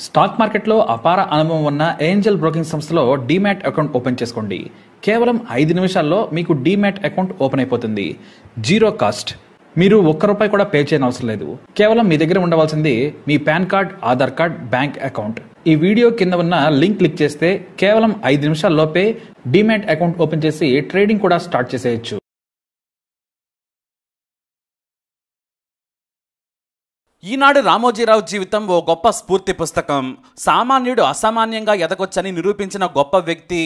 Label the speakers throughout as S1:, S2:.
S1: Stock మార్కెట్లో అపార అనుభవం ఉన్న ఏంజల్ బ్రోకింగ్ సంస్థలో డీమ్యాట్ అకౌంట్ ఓపెన్ చేసుకోండి. కేవలం 5 నిమిషాల్లో మీకు డీమ్యాట్ అకౌంట్ ఓపెన్ అయిపోతుంది. Zero cost. మీరు ₹1 కూడా పే చేయని అవసరం లేదు. కేవలం మీ దగ్గర ఉండవలసింది మీ PAN card, Aadhaar card, bank account. ఈ వీడియో కింద ఉన్న లింక్ క్లిక్ చేస్తే కేవలం 5 నిమిషాల్లోపే డీమ్యాట్ అకౌంట్ ఓపెన్ చేసి ట్రేడింగ్ కూడా స్టార్ట్ చేసేయచ్చు.
S2: ఈనాడు రామోజీరావు జీవితం ఓ గొప్ప స్ఫూర్తి పుస్తకం. సామాన్యుడు అసామాన్యంగా ఎదగొచ్చని నిరూపించిన గొప్ప వ్యక్తి.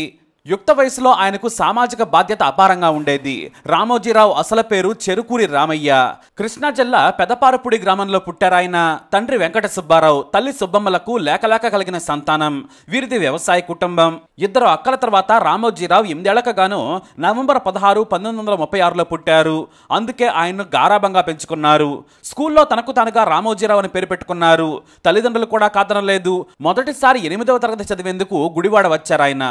S2: యుక్త వయసులో ఆయనకు సామాజిక బాధ్యత అపారంగా ఉండేది. రామోజీరావు అసలు పేరు చెరుకూరి రామయ్య. కృష్ణా జిల్లా పెదపారపుడి గ్రామంలో పుట్టారాయన. తండ్రి వెంకట సుబ్బారావు, తల్లి సుబ్బమ్మలకు లేకలేక కలిగిన సంతానం. వీరిది వ్యవసాయ కుటుంబం. 2 అక్కల తర్వాత రామోజీరావు 8 ఏళ్లకు గాను నవంబర్ 16, 1936లో పుట్టారు. అందుకే ఆయన్ను గారాబంగా పెంచుకున్నారు. స్కూల్లో తనకు తానుగా రామోజీరావు అని పేరు పెట్టుకున్నారు. తల్లిదండ్రులు కూడా కాదనలేదు. మొదటిసారి 8వ తరగతి చదివేందుకు గుడివాడ వచ్చారాయన.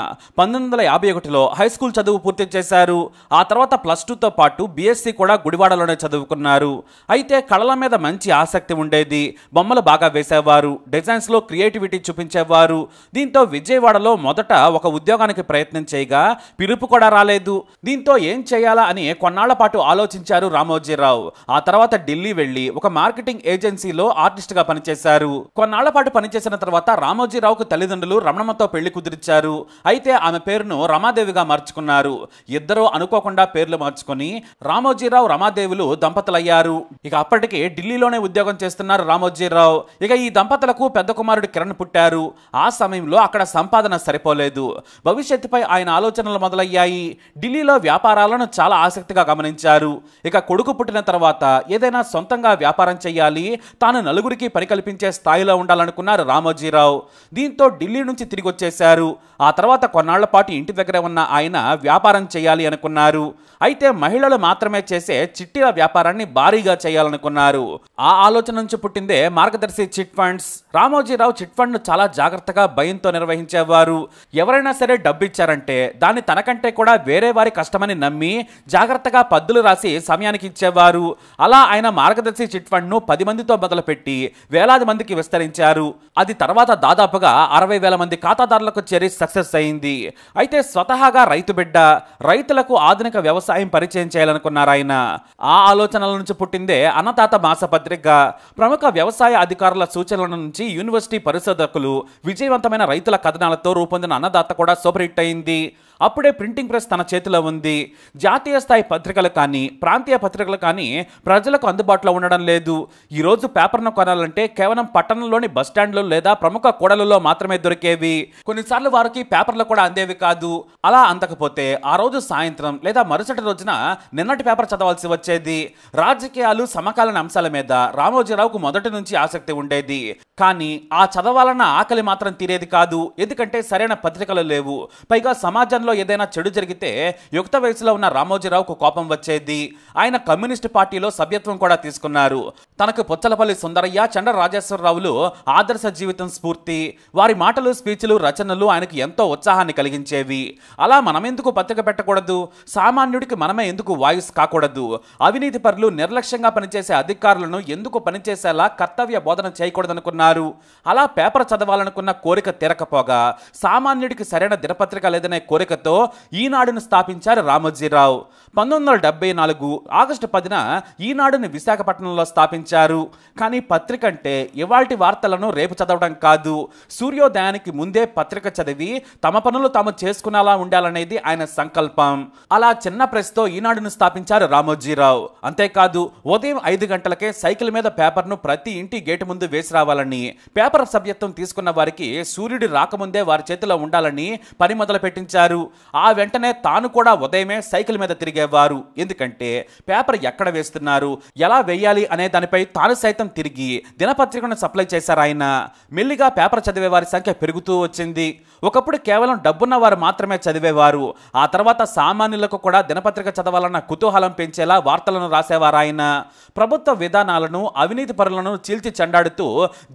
S2: 1951లో హై స్కూల్ చదువు పూర్తి చేశారు. ఆ తర్వాత +2తో పాటు BSc కూడా గుడివాడలోనే చదువుకున్నారు. అయితే కళల మీద మంచి ఆసక్తి ఉండేది. బొమ్మలు బాగా వేసేవారు. డిజైన్స్ లో క్రియేటివిటీ చూపించేవారు. దీంతో విజయవాడలో మొదట ఒక ఉద్యోగానికి ప్రయత్నం చేయగా పిలుపు కూడా రాలేదు. దీంతో ఏం చేయాలా అని కొన్నాళ్ల పాటు ఆలోచించారు రామోజీరావు. ఆ తర్వాత ఢిల్లీ వెళ్లి ఒక మార్కెటింగ్ ఏజెన్సీలో ఆర్టిస్ట్ గా పనిచేశారు. కొన్నాళ్ల పాటు పనిచేసిన తర్వాత రామోజీరావుకు తల్లిదండ్రులు రమణమ్మతో పెళ్లి కుదిర్చారు. అయితే ఆమె పేరును రమాదేవిగా మార్చుకున్నారు. ఇద్దరూ అనుకోకుండా పేర్లు మార్చుకుని రామోజీరావు, రమాదేవులు దంపతులయ్యారు. ఇక అప్పటికే ఢిల్లీలోనే ఉద్యోగం చేస్తున్నారు రామోజీరావు. ఇక ఈ దంపతులకు పెద్ద కుమారుడు కిరణ్ పుట్టారు. ఆ సమయంలో అక్కడ సంపాదన సరిపోలేదు. భవిష్యత్తుపై ఆయన ఆలోచనలు మొదలయ్యాయి. ఢిల్లీలో వ్యాపారాలను చాలా ఆసక్తిగా గమనించారు. ఇక కొడుకు పుట్టిన తర్వాత ఏదైనా సొంతంగా వ్యాపారం చేయాలి, తాను నలుగురికి పని కల్పించే స్థాయిలో ఉండాలనుకున్నారు రామోజీరావు. దీంతో ఢిల్లీ నుంచి తిరిగి వచ్చేశారు. ఆ తర్వాత కొన్నాళ్ల పాటు ఇంటి దగ్గర ఉన్న ఆయన వ్యాపారం చేయాలి అనుకున్నారు. అయితే మహిళలు మాత్రమే చేసే చిట్టీల వ్యాపారాన్ని భారీగా చేయాలనుకున్నారు. ఆ ఆలోచన నుంచి పుట్టిందే మార్గదర్శి chit funds. Ramoji Rao chit fund ను చాలా జాగ్రత్తగా భయంతో నిర్వహించేవారు. ఎవరైనా సరే డబ్బు ఇచ్చారంటే దాన్ని తనకంటే కూడా వేరే వారి కష్టమని నమ్మి జాగ్రత్తగా పద్దులు రాసి సమయానికి ఇచ్చేవారు. అలా ఆయన మార్గదర్శి చిట్ ఫండ్ ను 10 మందితో మొదలుపెట్టి వేలాది మందికి విస్తరించారు. అది తర్వాత దాదాపుగా 60,000 మంది ఖాతాదారులకు చేరి సక్సెస్ అయింది. అయితే స్వతహాగా రైతు బిడ్డ, రైతులకు ఆధునిక వ్యవసాయం పరిచయం చేయాలనుకున్నారు ఆయన. ఆ ఆలోచనల నుంచి పుట్టిందే అన్నదాత మాసపత్రిక. ప్రముఖ వ్యవసాయ అధికారుల సూచనల నుంచి యూనివర్సిటీ పరిశోధకులు, విజయవంతమైన రైతుల కథనాలతో రూపొందిన అన్నదాత కూడా సూపర్ హిట్ అయింది. అప్పుడే ప్రింటింగ్ ప్రెస్ తన చేతిలో ఉంది. జాతీయ స్థాయి పత్రికలు కానీ, ప్రాంతీయ పత్రికలు కానీ ప్రజలకు అందుబాటులో ఉండడం లేదు. ఈరోజు పేపర్ను కొనాలంటే కేవలం పట్టణంలోని బస్టాండ్లు లేదా ప్రముఖ కూడలలో మాత్రమే దొరికేవి. కొన్నిసార్లు వారికి పేపర్లు కూడా అందేవి కాదు. అలా అందకపోతే ఆ రోజు సాయంత్రం లేదా మరుసటి రోజున నిన్నటి పేపర్ చదవాల్సి వచ్చేది. రాజకీయాలు, సమకాలీన అంశాల మీద రామోజీరావుకు మొదటి నుంచి ఆసక్తి ఉండేది. కానీ ఆ చదవాలన్న ఆకలి మాత్రం తీరేది కాదు. ఎందుకంటే సరైన పత్రికలు లేవు. పైగా సమాజంలో ఏదైనా చెడు జరిగితే యుక్త వయసులో ఉన్న రామోజీరావుకు కోపం వచ్చేది. ఆయన కమ్యూనిస్ట్ పార్టీలో సభ్యత్వం కూడా తీసుకున్నారు. తనకు పుచ్చలపల్లి సుందరయ్య, చండ్ర రాజేశ్వరరావులు ఆదర్శ జీవితం స్ఫూర్తి. వారి మాటలు, స్పీచ్లు, రచనలు ఆయనకు ఎంతో ఉత్సాహాన్ని కలిగించేవి. అలా మనమెందుకు పత్రిక పెట్టకూడదు? సామాన్యుడికి మనమే ఎందుకు వాయిస్ కాకూడదు? అవినీతి పరులు, నిర్లక్ష్యంగా పనిచేసే అధికారులను ఎందుకు పనిచేసేలా కర్తవ్య బోధన చేయకూడదనుకున్నారు. అలా పేపర్ చదవాలనుకున్న కోరిక తీరకపోగా సామాన్యుడికి సరైన దినపత్రిక లేదనే కోరికతో ఈనాడును స్థాపించారు రామోజీరావు. 1974 ఆగస్టు 10న ఈనాడుని విశాఖపట్నంలో స్థాపించారు. కానీ పత్రిక అంటే ఇవాల్టి వార్తలను రేపు చదవడం కాదు. సూర్యోదయానికి ముందే పత్రిక చదివి తమ పనులు తాము చేసుకునేలా ఉండాలనేది ఆయన సంకల్పం. అలా చిన్న ప్రెస్తో ఈనాడును స్థాపించారు రామోజీరావు. అంతేకాదు, ఉదయం 5 గంటలకే సైకిల్ మీద పేపర్ను ప్రతి ఇంటి గేటు ముందు వేసి రావాలని, పేపర్ సభ్యత్వం తీసుకున్న వారికి సూర్యుడి రాకముందే వారి చేతిలో ఉండాలని పని మొదలు పెట్టించారు. ఆ వెంటనే తాను కూడా ఉదయమే సైకిల్ మీద తిరిగేవారు. ఎందుకంటే పేపర్ ఎక్కడ వేస్తున్నారు, ఎలా వేయాలి అనే దానిపై తాను సైతం తిరిగి దినపత్రికను సప్లై చేశారు ఆయన. మెల్లిగా పేపర్ చదివే వారి సంఖ్య పెరుగుతూ వచ్చింది. ఒకప్పుడు కేవలం డబ్బున్న వారు మాత్రమే చదివేవారు. ఆ తర్వాత సామాన్యులకు కూడా దినపత్రిక చదవాలన్న కుతూహలం పెంచేలా వార్తలను రాసేవారు ఆయన. ప్రభుత్వ విధానాలను, అవినీతి పరులను చీల్చి చెండాడుతూ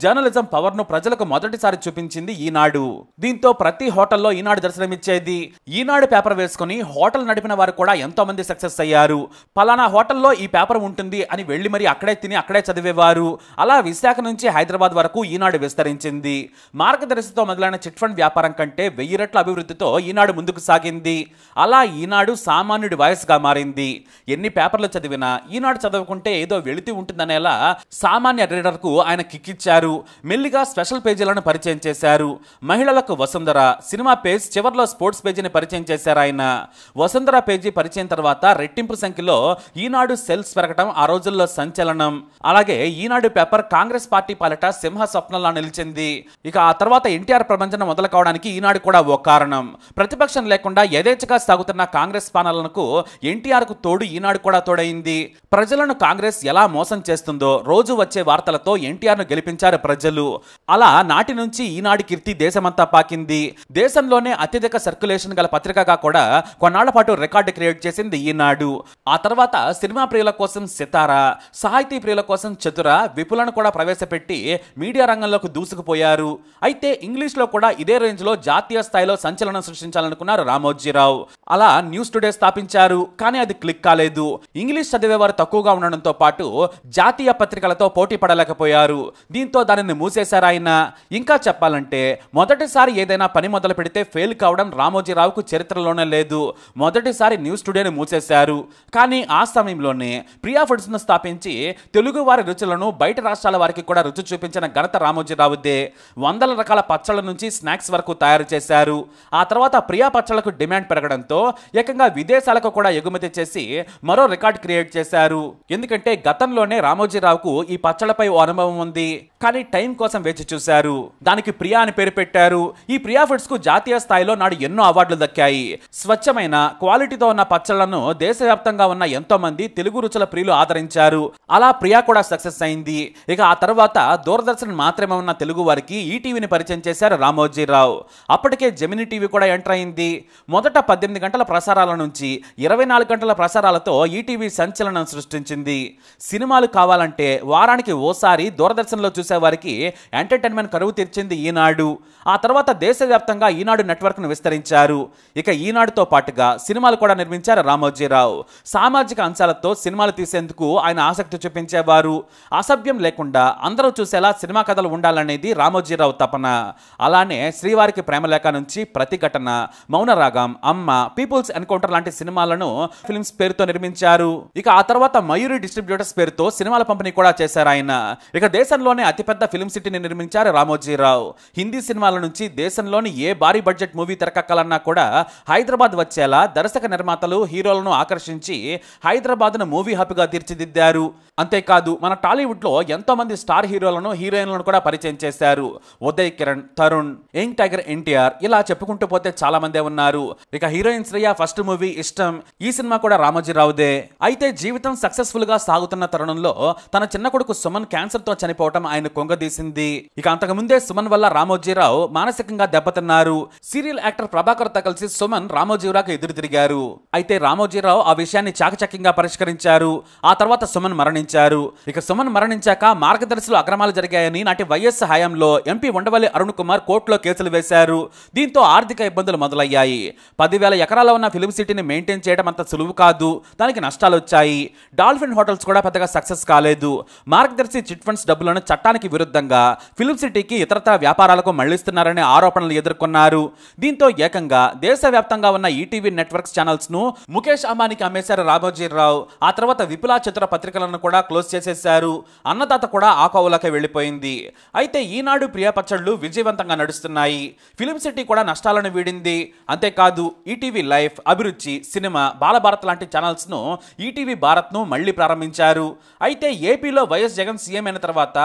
S2: జర్నలిజం పవర్ను ప్రజలకు మొదటిసారి చూపించింది ఈనాడు. దీంతో ప్రతి హోటల్లో ఈనాడు దర్శనమిచ్చేది. ఈనాడు పేపర్ వేసుకుని హోటల్ నడిపిన వారు కూడా ఎంతో మంది సక్సెస్ అయ్యారు. పలానా హోటల్లో ఈ పేపర్ ఉంటుంది అని వెళ్లి మరి అక్కడే తిని అక్కడే చదివేవారు. అలా విశాఖ నుంచి హైదరాబాద్ వరకు ఈనాడు విస్తరించింది. మార్గదర్శితో మొదలైన చిట్ ఫండ్ వ్యాపారం కంటే 1000 రెట్ల అభివృద్ధితో ఈనాడు ముందుకు సాగింది. అలా ఈనాడు సామాన్యుడి వాయిస్గా మారింది. ఎన్ని పేపర్లు చదివినా ఈనాడు చదవకుంటే ఏదో వెళితి ఉంటుందనేలా సామాన్య రీడర్కు ఆయన కిక్కిచ్చారు. మెల్లిగా స్పెషల్ పేజీలను పరిచయం చేశారు. మహిళలకు వసుంధర, సినిమా పేజ్, చివర్లో స్పోర్ట్స్ పేజీని పరిచయం చేశారు ఆయన. వసుంధర పేజీ పరిచయం తర్వాత రెట్టింపు సంఖ్యలో ఈనాడు సెల్స్ పెరగడం ఆ రోజుల్లో సంచలనం. అలాగే ఈనాడు పేపర్ కాంగ్రెస్ పార్టీ పాలిట సింహ స్వప్నంలా నిలిచింది. ఇక ఆ తర్వాత ఎన్టీఆర్ ప్రపంచం మొదలు కావడానికి ఈనాడు కూడా ఓ కారణం. ప్రతిపక్షం లేకుండా యథేచ్ఛగా సాగుతున్న కాంగ్రెస్ పాలనకు ఎన్టీఆర్ కు తోడు ఈనాడు కూడా తోడైంది. ప్రజలను కాంగ్రెస్ ఎలా మోసం చేస్తుందో రోజు వచ్చే వార్తలతో ఎన్టీఆర్ ను గెలిపించారు ప్రజలు. అలా నాటి నుంచి ఈనాడు కీర్తి దేశమంతా పాకింది. దేశంలోనే అత్యధిక సర్క్యులేషన్ గల పత్రికగా కూడా కొన్నాళ్ల పాటు రికార్డు క్రియేట్ చేసింది ఈనాడు. ఆ తర్వాత సినిమా ప్రియుల కోసం సితారా, సాహితీ ప్రియుల కోసం చతుర, విపులను కూడా ప్రవేశపెట్టి మీడియా రంగంలోకి దూసుకుపోయారు. అయితే ఇంగ్లీష్ లో కూడా ఇదే రేంజ్ లో జాతీయ స్థాయిలో సంచలనం సృష్టించాలనుకున్నారు రామోజీరావు. అలా న్యూస్ టుడే స్థాపించారు. కానీ అది క్లిక్ కాలేదు. ఇంగ్లీష్ చదివేవారు తక్కువగా ఉండడంతో పాటు జాతీయ పత్రికలతో పోటీ పడలేకపోయారు. దీంతో దానిని మూసేశారు ఆయన. ఇంకా చెప్పాలంటే మొదటిసారి ఏదైనా పని మొదలు పెడితే ఫెయిల్ కావడం రామోజీరావుకు చరిత్రలోనే లేదు. మొదటిసారి న్యూస్ టుడేని మూసేశారు. కానీ ఆ సమయంలోనే ప్రియా ఫుడ్స్ ను స్థాపించి తెలుగు వారి రుచులను బయట రాష్ట్రాల వారికి కూడా రుచి చూపించిన ఘనత రామోజీరావుదే. వందల రకాల పచ్చళ్ళ నుంచి స్నాక్స్ వరకు తయారు చేశారు. ఆ తర్వాత ప్రియా పచ్చళ్లకు డిమాండ్ పెరగడంతో ఏకంగా విదేశాలకు కూడా ఎగుమతి చేసి మరో రికార్డ్ క్రియేట్ చేశారు. ఎందుకంటే గతంలోనే రామోజీరావుకు ఈ పచ్చళ్ళపై ఓ అనుభవం ఉంది. కానీ టైం కోసం వేచి చూశారు. దానికి ప్రియా అని పేరు పెట్టారు. ఈ ప్రియా ఫుడ్స్ కు జాతీయ స్థాయిలో నాడు ఎన్నో అవార్డులు దక్కాయి. స్వచ్ఛమైన క్వాలిటీతో ఉన్న పచ్చళ్లను దేశవ్యాప్తంగా ఉన్న ఎంతో మంది తెలుగు రుచుల ప్రియులు ఆదరించారు. అలా ప్రియా కూడా సక్సెస్ అయింది. ఇక ఆ తర్వాత దూరదర్శన్ మాత్రమే ఉన్న తెలుగు వారికి ఈటీవీని పరిచయం చేశారు రామోజీరావు. అప్పటికే జెమిని టీవీ కూడా ఎంటర్ అయింది. మొదట 18 గంటల ప్రసారాల నుంచి 24 గంటల ప్రసారాలతో ఈటీవీ సంచలనం సృష్టించింది. సినిమాలు కావాలంటే వారానికి ఓసారి దూరదర్శన్లో చూసేవారికి ఎంటర్టైన్మెంట్ కరువు తీర్చింది ఈనాడు. ఆ తర్వాత దేశవ్యాప్తంగా ఈనాడు నెట్వర్క్ ను విస్తరించారు. ఇక ఈనాడుతో పాటుగా సినిమాలు కూడా నిర్మించారు రామోజీరావు. సామాజిక అంశాలతో సినిమాలు తీసేందుకు ఆయన ఆసక్తి చూపించేవారు. అసభ్యం లేకుండా అందరూ చూసేలా సినిమా కథలు ఉండాలనేది రామోజీరావు తపన. అలానే శ్రీవారికి ప్రేమలేఖ నుంచి ప్రతిఘటన, మౌనరాగం, అమ్మ, పీపుల్స్ ఎన్కౌంటర్ లాంటి సినిమాలను ఫిల్మ్స్ పేరుతో నిర్మించారు. ఇక ఆ తర్వాత మయూరి డిస్ట్రిబ్యూటర్స్ పేరుతో సినిమాల పంపిణీ కూడా చేశారు ఆయన. ఇక దేశంలోనే అతిపెద్ద ఫిల్మ్ సిటీని నిర్మించారు రామోజీరావు. హిందీ సినిమాల నుంచి దేశంలోని ఏ భారీ బడ్జెట్ మూవీ తెరకెక్కాలన్నా కూడా హైదరాబాద్ వచ్చేలా దర్శక నిర్మాతలు హీరోలను ఆకర్షించి హైదరాబాద్ను మూవీ హబ్ గా తీర్చిదిద్దారు. అంతేకాదు మన టాలీవుడ్ లో ఎంతో మంది స్టార్ హీరోలను, హీరోయిన్లను కూడా పరిచయం చేశారు. ఉదయ్ కిరణ్, తరుణ్, యంగ్ టైగర్ ఎన్టీఆర్, ఇలా చెప్పుకుంటూ పోతే చాలా మందే ఉన్నారు. ఇక హీరోయిన్ శ్రేయ ఫస్ట్ మూవీ ఇష్టం, ఈ సినిమా కూడా రామోజీరావుదే. అయితే జీవితం సక్సెస్ఫుల్ గా సాగుతున్న తరుణంలో తన చిన్న కొడుకు సుమన్ క్యాన్సర్ తో చనిపోవటం ఆయన కొంగదీసింది. ఇక అంతకు ముందే సుమన్ వల్ల రామోజీరావు మానసికంగా దెబ్బతిన్నారు. సీరియల్ యాక్టర్ ప్రభాకర్ తో కలిసి సుమన్ రామోజీరావుకు ఎదురు తిరిగారు. అయితే రామోజీరావు ఆ విషయాన్ని చాకచక్యంగా పరిష్కరించారు. ఆ తర్వాత సుమన్ మరణించారు. ఇక సుమన్ మరణించాక మార్గదర్శిలో అక్రమాలు జరిగాయని నాటి వైఎస్ హయాంలో ఎంపీ ఉండవల్లి అరుణ్ కుమార్ కోర్టులో కేసులు వేశారు. దీంతో ఆర్థిక ఇబ్బందులు మొదలయ్యాయి. 10,000 ఎకరాల ఉన్న ఫిల్మ్ సిటీని మెయింటైన్ చేయడం అంత సులువు కాదు. దానికి నష్టాలు వచ్చాయి. డాల్ఫిన్ హోటల్స్ కూడా పెద్దగా సక్సెస్ కాలేదు. మార్గదర్శి చిట్ ఫండ్స్ డబ్బులను చట్టానికి విరుద్ధంగా ఫిల్మ్ సిటీకి ఇతరత్ర వ్యాపారాలకు మళ్లిస్తున్నారనే ఆరోపణలు ఎదుర్కొన్నారు. దీంతో ఏకంగా దేశవ్యాప్తంగా ఉన్న ఈటీవీ నెట్వర్క్స్ ఛానల్స్ ను ముఖేష్ అంబానీకి అమ్మేశారు రామోజీరావు. ఆ తర్వాత విపులా చతుర పత్రికలను కూడా క్లోజ్ చేసేశారు. అన్నదాత కూడా ఆ కోవలోకి వెళ్లిపోయింది. అయితే ఈనాడు ప్రియా పచ్చళ్ళు విజయవంతంగా నడుస్తున్నాయి. ఫిల్మ్ సిటీ కూడా నష్టాలను వీడింది. అంతేకాదు ఈటీవీ లైఫ్, అభిరుచి, సినిమా, బాలభారత్ లాంటి ఛానల్స్ ను ఈటీవీ భారత్ ను మళ్లీ ప్రారంభించారు. అయితే ఏపీలో వైఎస్ జగన్ సీఎం అయిన తర్వాత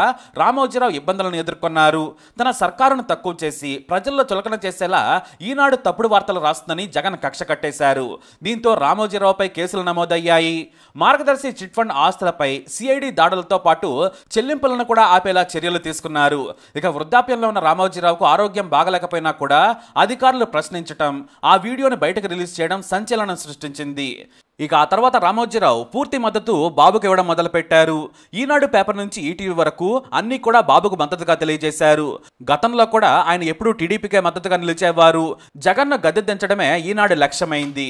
S2: రామోజీరావు ఇబ్బందులను ఎదుర్కొన్నారు. తన సర్కారును తక్కువ చేసి ప్రజల్లో చులకన చేసేలా ఈనాడు తప్పుడు వార్తలు రాస్తుందని జగన్ కక్ష కట్టేశారు. దీంతో రామోజీరావుపై కేసులు నమోదయ్యాయి. మార్గదర్శి చిట్ ఫండ్ ఆస్తులపై సిఐడి దాడులతో పాటు చెల్లింపులను కూడా ఆపేలా చర్యలు తీసుకున్నారు. ఇక వృద్ధాప్యంలో ఉన్న రామోజీరావుకు ఆరోగ్యం బాగలేకపోయినా కూడా అధికారులు ప్రశ్నించటం, ఆ వీడియోని బయటకు రిలీజ్ చేయడం సంచలనం సృష్టించింది. ఇక ఆ తర్వాత రామోజీరావు పూర్తి మద్దతు బాబుకు ఇవ్వడం మొదలుపెట్టారు. ఈనాడు పేపర్ నుంచి ఈటీవీ వరకు అన్ని కూడా బాబుకు మద్దతుగా తెలియజేశారు. గతంలో కూడా ఆయన ఎప్పుడూ టీడీపీకే మద్దతుగా నిలిచేవారు. జగన్ను గద్దె దించడమే ఈనాడు లక్ష్యమైంది.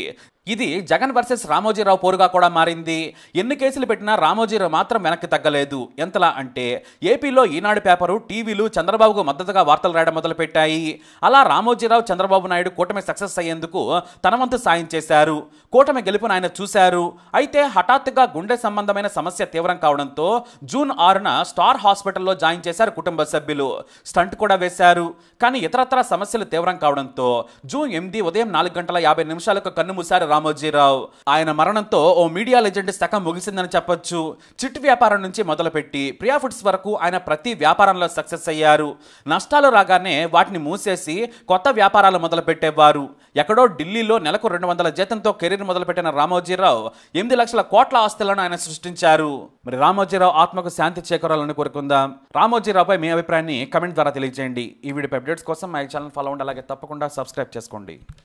S2: ఇది జగన్ వర్సెస్ రామోజీరావు పోరుగా కూడా మారింది. ఎన్ని కేసులు పెట్టినా రామోజీరావు మాత్రం వెనక్కి తగ్గలేదు. ఎంతలా అంటే ఏపీలో ఈనాడు పేపరు, టీవీలు చంద్రబాబుకు మద్దతుగా వార్తలు రాయడం మొదలుపెట్టాయి. అలా రామోజీరావు, చంద్రబాబు నాయుడు కూటమి సక్సెస్ అయ్యేందుకు తన వంతు సాయం చేశారు. కూటమి గెలుపును ఆయన చూశారు. అయితే హఠాత్తుగా గుండె సంబంధమైన సమస్య తీవ్రం కావడంతో జూన్ 6న స్టార్ హాస్పిటల్లో జాయిన్ చేశారు కుటుంబ సభ్యులు. స్టంట్ కూడా వేశారు. కానీ ఇతరత్ర సమస్యలు తీవ్రం కావడంతో జూన్ 8 ఉదయం 4:50 కన్ను మూశారు రామోజీరావు. ఆయన మరణంతో ఓ మీడియా లెజెండ్ శకం ముగిసిందని చెప్పొచ్చు. చిట్ వ్యాపారం నుంచి మొదలుపెట్టి ప్రియా ఫుడ్స్ వరకు ఆయన ప్రతి వ్యాపారంలో సక్సెస్ అయ్యారు. నష్టాలు రాగానే వాటిని మూసేసి కొత్త వ్యాపారాలు మొదలుపెట్టేవారు. ఎక్కడో ఢిల్లీలో నెలకు 200 జీతంతో కెరీర్ మొదలుపెట్టిన రామోజీరావు 8 లక్షల కోట్ల ఆస్తులను ఆయన సృష్టించారు. మరి రామోజీరావు ఆత్మకు శాంతి చేకూరాలని కోరుకుందాం. రామోజీరావుపై మీ అభిప్రాయాన్ని కమెంట్ ద్వారా తెలియజేయండి. ఈ వీడియో అప్డేట్స్ కోసం మా ఛానల్ ఫాలో అవ్వండి. అలాగే తప్పకుండా సబ్స్క్రైబ్ చేసుకోండి.